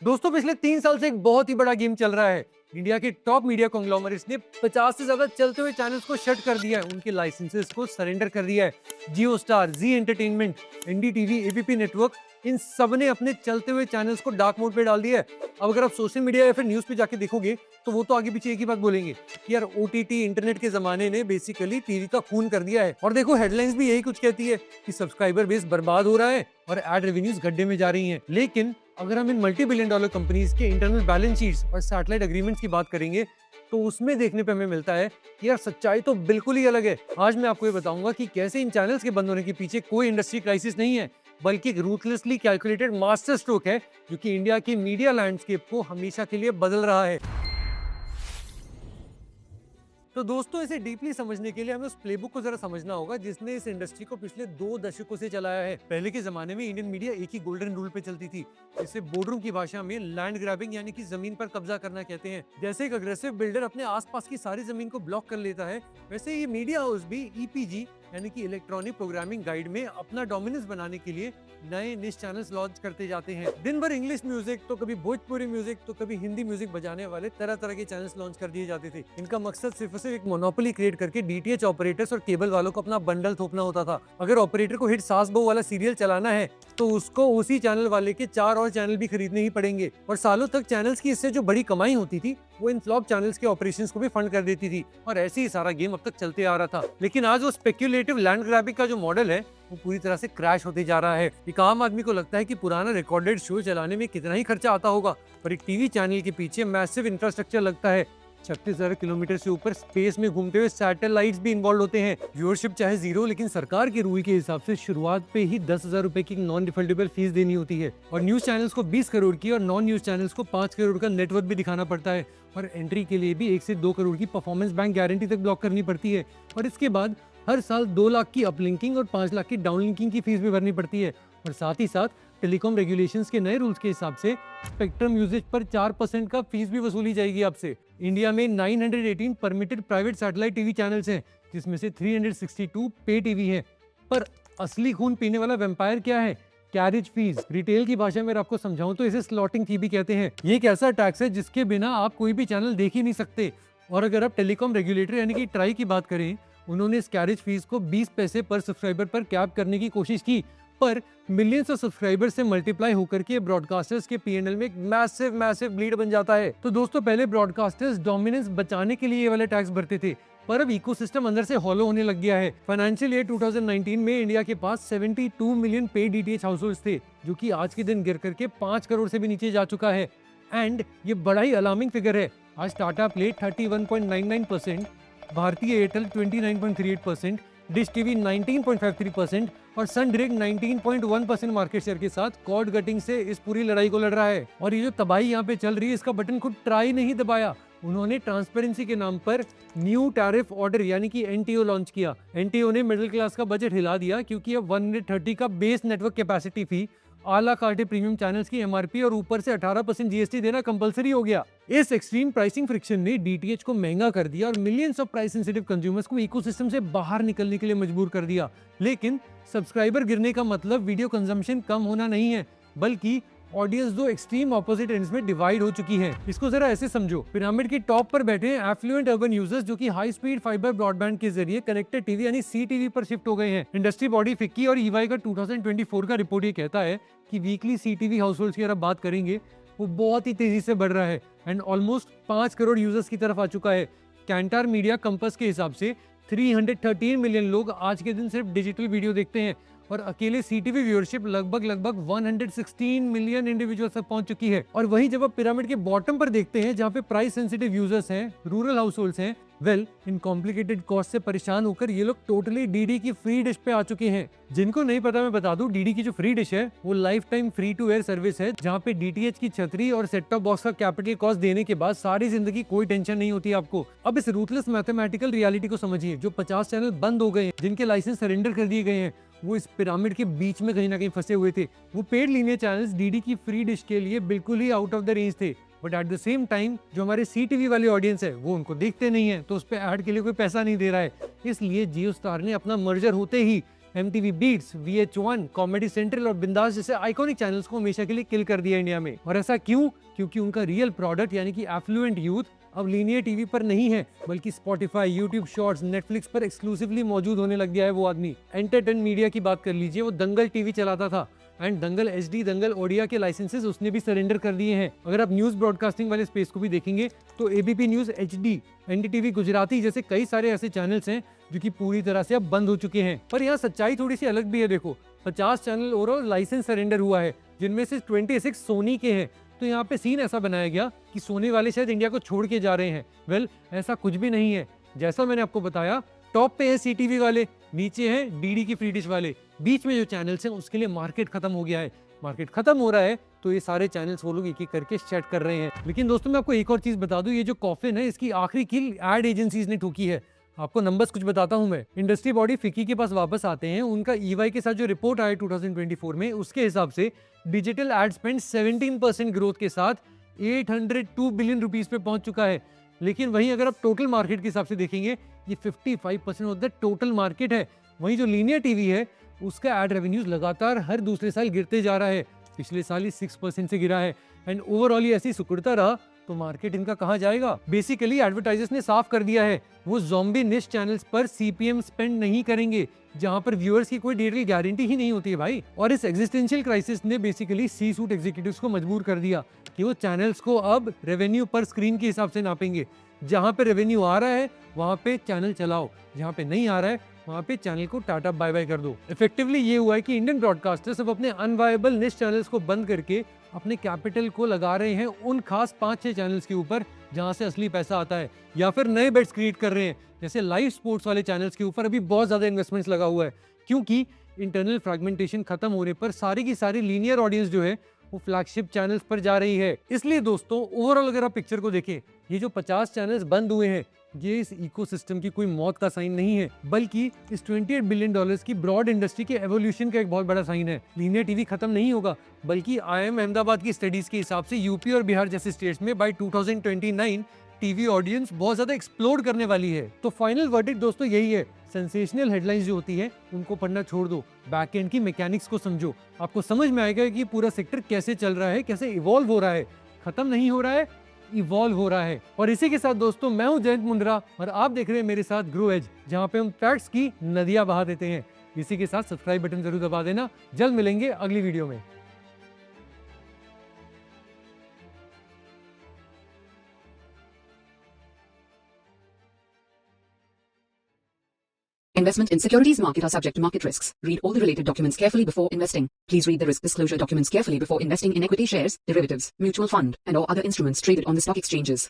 दोस्तों पिछले 3 साल से एक बहुत ही बड़ा गेम चल रहा है। इंडिया के टॉप मीडिया कॉन्ग्लोमरेट्स ने 50 से ज्यादा चलते हुए चैनल्स को शट कर दिया है, उनके लाइसेंसेस को सरेंडर कर दिया है। जियो स्टार, जी एंटरटेनमेंट, एनडीटीवी, एबीपी नेटवर्क, इन सब ने अपने चलते हुए चैनल्स को डार्क मोड पे डाल दिया है। अब अगर आप सोशल मीडिया या फिर न्यूज पे जाके देखोगे तो वो तो आगे पीछे एक ही बात बोलेंगे कि यार ओटीटी इंटरनेट के जमाने ने बेसिकली टीवी का खून कर दिया है। और देखो हेडलाइंस भी यही कुछ कहती है कि सब्सक्राइबर बेस बर्बाद हो रहा है और एड रेवेन्यूज गड्ढे में जा रही हैं। लेकिन अगर हम इन मल्टी बिलियन डॉलर कंपनीज के इंटरनल बैलेंस शीट्स और सैटेलाइट एग्रीमेंट्स की बात करेंगे तो उसमें देखने पे हमें मिलता है कि यार सच्चाई तो बिल्कुल ही अलग है। आज मैं आपको ये बताऊंगा कि कैसे इन चैनल्स के बंद होने के पीछे कोई इंडस्ट्री क्राइसिस नहीं है, बल्कि एक रूथलेसली कैलकुलेटेड मास्टर स्ट्रोक है जो कि इंडिया की मीडिया लैंडस्केप को हमेशा के लिए बदल रहा है। तो दोस्तों इसे डीपली समझने के लिए हमें उस प्लेबुक को जरा समझना होगा जिसने इस इंडस्ट्री को पिछले 2 दशकों से चलाया है। पहले के जमाने में इंडियन मीडिया एक ही गोल्डन रूल पे चलती थी, इसे बोर्डरूम की भाषा में लैंड ग्रैबिंग यानी कि जमीन पर कब्जा करना कहते हैं। जैसे एक अग्रेसिव बिल्डर अपने आसपास की सारी जमीन को ब्लॉक कर लेता है, वैसे ये मीडिया हाउस भी ईपीजी यानी कि इलेक्ट्रॉनिक प्रोग्रामिंग गाइड में अपना डोमिनेंस बनाने के लिए नए निश चैनल्स लॉन्च करते जाते हैं। दिन भर इंग्लिश म्यूजिक, तो कभी भोजपुरी म्यूजिक, तो कभी हिंदी म्यूजिक बजाने वाले तरह तरह के चैनल्स लॉन्च कर दिए जाते थे। इनका मकसद सिर्फ और सिर्फ एक मोनोपोली क्रिएट करके डीटीएच ऑपरेटर्स और केबल वालों को अपना बंडल थोपना होता था। अगर ऑपरेटर को हिट सास बहू वाला सीरियल चलाना है तो उसको उसी चैनल वाले के 4 और चैनल भी खरीदने ही पड़ेंगे। और सालों तक चैनल्स की इससे जो बड़ी कमाई होती थी वो इन फ्लॉप चैनल्स के ऑपरेशंस को भी फंड कर देती थी, और ऐसे ही सारा गेम अब तक चलते आ रहा था। लेकिन आज वो स्पेक्यूलेटिव लैंड ग्रैबिंग का जो मॉडल है वो पूरी तरह से क्रैश होते जा रहा है। एक आम आदमी को लगता है कि पुराना रिकॉर्डेड शो चलाने में कितना ही खर्चा आता होगा, पर एक टीवी चैनल के पीछे मैसिव इंफ्रास्ट्रक्चर लगता है। 36,000 किलोमीटर से ऊपर स्पेस में घूमते हुए सैटेलाइट्स भी इन्वॉल्व होते हैं। व्यूअरशिप चाहे जीरो, लेकिन सरकार के रूल के हिसाब से शुरुआत पे ही 10,000 रुपए की नॉन रिफंडेबल फीस देनी होती है। और न्यूज चैनल्स को 20 करोड़ की और नॉन न्यूज चैनल्स को 5 करोड़ का नेटवर्क भी दिखाना पड़ता है। और एंट्री के लिए भी 1 से 2 करोड़ की परफॉर्मेंस बैंक गारंटी तक ब्लॉक करनी पड़ती है। और इसके बाद हर साल 2 लाख की अपलिंकिंग और 5 लाख की डाउनलिंकिंग की फीस भी भरनी पड़ती है। और साथ ही साथ टेलीकॉम रेगुलेशंस के नए रूल्स के हिसाब से स्पेक्ट्रम यूजेज पर 4% का फीस भी वसूली जाएगी आपसे। इंडिया में 918 permitted private satellite TV channels हैं, जिसमें से 362 पे टीवी हैं। पर असली खून पीने वाला वेम्पायर क्या है? Carriage fees. रिटेल की भाषा में आपको समझाऊं तो इसे स्लॉटिंग फी भी कहते हैं। ये एक ऐसा टैक्स है जिसके बिना आप कोई भी चैनल देख ही नहीं सकते। और अगर आप टेलीकॉम रेगुलेटर यानी कि ट्राई की बात करें, उन्होंने इस कैरेज फीस को 20 पैसे पर सब्सक्राइबर पर कैप करने की कोशिश की, पर मिलियंस ऑफ सब्सक्राइबर से मल्टीप्लाई होकर के ब्रॉडकास्टर्स के पीएनएल में एक मैसिव ब्लीड बन जाता है। तो दोस्तों पहले ब्रॉडकास्टर्स डोमिनेंस बचाने के लिए ये वाले टैक्स भरते थे, पर अब इकोसिस्टम अंदर से हॉलो होने लग गया है। फाइनेंशियल ईयर 2019 में इंडिया के पास 72 मिलियन पेड डीटीएच हाउसहोल्ड्स थे, जो कि आज के दिन गिर करके 5 करोड़ से भी नीचे जा चुका है। एंड ये बड़ा ही अलार्मिंग फिगर है। आज टाटा प्ले 31.99%, भारतीय एयरटेल 29.38%, डिश टीवी 19.53% और सन डायरेक्ट 19.1% मार्केट शेयर के साथ कॉर्ड कटिंग से इस पूरी लड़ाई को लड़ रहा है। और ये जो तबाही यहाँ पे चल रही है, इसका बटन खुद ट्राई नहीं दबाया, उन्होंने ट्रांसपेरेंसी के नाम पर न्यू टैरिफ ऑर्डर यानी कि एनटीओ लॉन्च किया। एनटीओ ने मिडिल क्लास का बजट हिला दिया, क्योंकि अब 130 का बेस नेटवर्क कैपेसिटी फी, आला कार्टे प्रीमियम चैनल्स की एमआरपी और ऊपर से 18% जीएसटी देना कंपलसरी हो गया। इस एक्सट्रीम प्राइसिंग फ्रिक्शन ने डीटीएच को महंगा कर दिया और millions of price sensitive consumers को इकोसिस्टम से बाहर निकलने के लिए मजबूर कर दिया। लेकिन सब्सक्राइबर गिरने का मतलब वीडियो कंजम्पशन कम होना नहीं है, बल्कि ऑडियंस दो एक्सट्रीम ऑपोजिट एंड्स में डिवाइड हो चुकी है। इसको जरा ऐसे समझो, पिरामिड के टॉप पर बैठे हैं एफ्लुएंट अर्बन यूजर्स, जो कि हाई स्पीड फाइबर ब्रॉडबैंड के जरिए कनेक्टेड टीवी यानी सीटीवी पर शिफ्ट हो गए हैं। इंडस्ट्री बॉडी फिक्की और ईवाई का 2024 का रिपोर्ट ये कहता है कि वीकली सीटीवी हाउसहोल्ड्स की अगर बात करेंगे वो बहुत ही तेजी से बढ़ रहा है एंड ऑलमोस्ट 5 करोड़ यूजर्स की तरफ आ चुका है। कैंटार मीडिया कंपस के हिसाब से 313 मिलियन लोग आज के दिन सिर्फ डिजिटल वीडियो देखते हैं, और अकेले सीटीवी व्यूअरशिप लगभग 116 मिलियन इंडिविजुअल्स तक पहुंच चुकी है। और वहीं जब आप पिरामिड के बॉटम पर देखते हैं, जहां पे प्राइस सेंसिटिव यूजर्स हैं, रूरल हाउसहोल्ड्स हैं, वेल इन कॉम्प्लिकेटेड कॉस्ट से परेशान होकर ये लोग टोटली डीडी की फ्री डिश पे आ चुके हैं। जिनको नहीं पता मैं बता दूं, डीडी की जो फ्री डिश है वो life time free to air service है, जहां पे डीटीएच की छतरी और सेट टॉप बॉक्स का कैपिटल कॉस्ट देने के बाद सारी जिंदगी कोई टेंशन नहीं होती आपको। अब इस रूथलेस मैथमेटिकल रियलिटी को समझिए। जो 50 चैनल बंद हो गए हैं, जिनके लाइसेंस सरेंडर कर दिए गए हैं, वो इस पिरामिड के बीच में कहीं ना कहीं फंसे हुए थे। वो पेड लीनियर चैनल्स डीडी की फ्री डिश के लिए बिल्कुल ही आउट ऑफ द रेंज थे, but at the same time जो हमारे सीटीवी वाले ऑडियंस है वो उनको देखते नहीं है, तो उस पे ऐड के लिए कोई पैसा नहीं दे रहा है। इसलिए जियो स्टार ने अपना मर्जर होते ही MTV beats, VH1, comedy central और बिंदास जैसे आइकॉनिक चैनल्स को हमेशा के लिए किल कर दिया इंडिया में। और ऐसा क्यों? क्योंकि उनका रियल प्रोडक्ट यानी कि एफ्लुएंट यूथ अब लीनियर टीवी पर नहीं है, बल्कि स्पॉटिफाई, यूट्यूब शॉर्ट्स, नेटफ्लिक्स पर एक्सक्लूसिवली मौजूद होने लग गया है वो आदमी। एंटरटेन मीडिया की बात कर लीजिए, वो दंगल टीवी चलाता था एंड दंगल HD, दंगल ओडिया के लाइसेंसेस उसने भी सरेंडर कर दिए हैं। अगर आप न्यूज ब्रॉडकास्टिंग वाले स्पेस को भी देखेंगे तो ABP news HD, NDTV Gujarati जैसे कई सारे ऐसे चैनल्स हैं जो कि पूरी तरह से अब बंद हो चुके हैं। पर यहाँ सच्चाई थोड़ी सी अलग भी है। देखो 50 चैनल ओवरऑल लाइसेंस सरेंडर हुआ है, जिनमें से 26 सोनी के हैं। तो यहाँ पे सीन ऐसा बनाया गया कि सोनी वाले शायद इंडिया को छोड़ के जा रहे हैं। वेल, ऐसा कुछ भी नहीं है। जैसा मैंने आपको बताया, टॉप पे है CTV वाले, नीचे है DD की फ्री डिश वाले, बीच में जो चैनल्स हैं उसके लिए मार्केट खत्म हो गया है। मार्केट खत्म हो रहा है तो ये सारे चैनल्स वो लोग एक एक करके सेट कर रहे हैं। लेकिन दोस्तों मैं आपको एक और चीज बता दूं, ये जो कॉफिन है इसकी आखिरी कील एड एजेंसीज ने ठोकी है। आपको नंबर्स कुछ बताता हूं मैं। इंडस्ट्री बॉडी फिकी के पास वापस आते हैं। उनका EY के साथ जो रिपोर्ट आया 2024 में, उसके हिसाब से डिजिटल एड स्पेंड 17% ग्रोथ के साथ 802 बिलियन रुपीस पे पहुंच चुका है। लेकिन वहीं अगर आप टोटल मार्केट के हिसाब से देखेंगे, ये 55% ऑफ द टोटल मार्केट है। वहीं जो लीनियर टीवी है उसका एड रेवेन्यूज लगातार हर दूसरे साल गिरते जा रहा है। पिछले साल ही 6% से गिरा है एंड ओवरऑल ये ऐसी सिकुड़ता रहा तो मार्केट इनका कहां जाएगा। बेसिकली एडवर्टाइजर्स ने साफ कर दिया है, वो ज़ॉम्बी निश चैनल्स पर CPM स्पेंड नहीं करेंगे जहां पर व्यूअर्स की कोई डेली गारंटी ही नहीं होती है भाई। और इस एग्जिस्टेंशियल क्राइसिस ने बेसिकली C-सूट एग्जीक्यूटिव्स को मजबूर कर दिया कि वो चैनल्स को अब रेवेन्यू पर स्क्रीन के हिसाब से नापेंगे। जहां पे रेवेन्यू आ रहा है वहां पे चैनल चलाओ, जहां पे नहीं आ रहा है वहां पे चैनल को टाटा बाय बाय कर दो। इफेक्टिवली ये हुआ है कि इंडियन ब्रॉडकास्टर्स अब अपने अनवायबल निश चैनल्स को बंद करके अपने कैपिटल को लगा रहे हैं उन खास 5-6 चैनल्स के ऊपर जहां से असली पैसा आता है, या फिर नए बेट्स क्रिएट कर रहे हैं। जैसे लाइव स्पोर्ट्स वाले चैनल्स के ऊपर अभी बहुत ज्यादा इन्वेस्टमेंट्स लगा हुआ है, क्योंकि इंटरनल फ्रैगमेंटेशन खत्म होने पर सारी की सारी लीनियर ऑडियंस जो है वो फ्लैगशिप चैनल्स पर जा रही है। इसलिए दोस्तों ओवरऑल अगर आप पिक्चर को देखें, ये जो 50 चैनल्स बंद हुए हैं ये इस इकोसिस्टम की कोई मौत का साइन नहीं है, बल्कि इस $28 बिलियन की ब्रॉड इंडस्ट्री के एवोल्यूशन का एक बहुत बड़ा साइन है। लीनियर टीवी खत्म नहीं होगा, बल्कि IIM अहमदाबाद की स्टडीज के हिसाब से यूपी और बिहार जैसे स्टेट्स में बाय 2029 टीवी ऑडियंस बहुत ज्यादा एक्सप्लोड करने वाली है। तो फाइनल वर्डिक्ट दोस्तों यही है, सेंसेशनल हेडलाइंस जो होती है उनको पढ़ना छोड़ दो, बैक एंड की मैकेनिक्स को समझो। आपको समझ में आएगा कि पूरा सेक्टर कैसे चल रहा है, कैसे इवॉल्व हो रहा है। खत्म नहीं हो रहा है, इवॉल्व हो रहा है। और इसी के साथ दोस्तों मैं हूं जयंत मुंद्रा और आप देख रहे हैं मेरे साथ ग्रो एज, जहां पे हम फैक्ट्स की नदियां बहा देते हैं। इसी के साथ सब्सक्राइब बटन जरूर दबा देना। जल्द मिलेंगे अगली वीडियो में। Investment in securities market are subject to market risks. Read all the related documents carefully before investing. Please read the risk disclosure documents carefully before investing in equity shares, derivatives, mutual fund, and or other instruments traded on the stock exchanges.